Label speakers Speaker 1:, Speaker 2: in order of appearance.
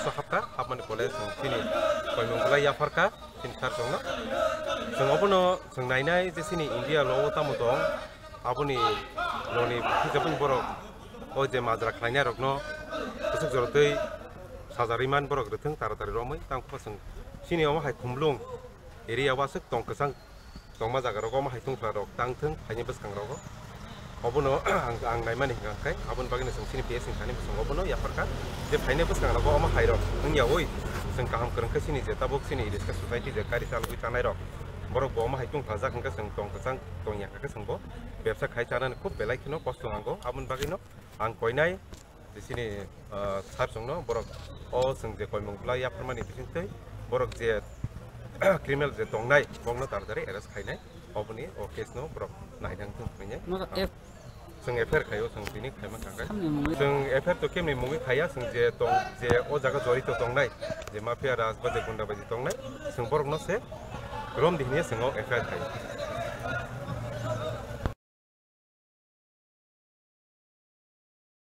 Speaker 1: college hapka habmani college sini koimung bulai yafarka sini sar jongno जों अबनो जों नायनाय जे सिनि इंडिया लो तामु दं आबुनि लोनि हिजाबनि बर' ओ जे माजरा खायनाय रखनो गोसो जरदै साजारिमान बर' ग्रथों तारातारि रमै तांखौ जों सिनियाव हाय खुमलुं एरिया वासो दं गोसां दंमा जागाराव मा हायथुं फ्लारक तांथों फायनि बसखांराव अबनो आं नायमानि हिंगाखाय आबुन बागिनो जों सिनि पेस सिंखानि बसं अबनो याफारका जे फायनि बसखांराव मा हायरक नोंयाव ओइ जों गाहाम करंखै सिनि जे ताबुक सिनि रिस्का ससाइटि जे गारि चालुइ थानाय रक borok bo ma haikung phajak hingka जों tong kesang tong yang ka sengbo ব্যবসা খাই চানানে খুব বেলাই খিনো কষ্ট নাंगौ आबुन बागिनो आं कयनाय बिसिनि सार संनो borok o जों जे कयमंब्ला या फोरमानि बिसिंथै borok जे क्रिमिनल जे दंनाय बंनो तारदारि एरेस्ट खायनाय अबुनि ओ केसनो borok नायदां जों फैनाय जों एफआईआर खायो जों बिनि खायमा थांगाय जों एफआईआर तो केमनि मुङै खाया जों जे दं जे ओ जागा जरित दंनाय जे माफिया राज बाजे गुन्दा बायदि दंनाय जों borokनो से रोम दिहनिया सिङाव एफआईआर खायो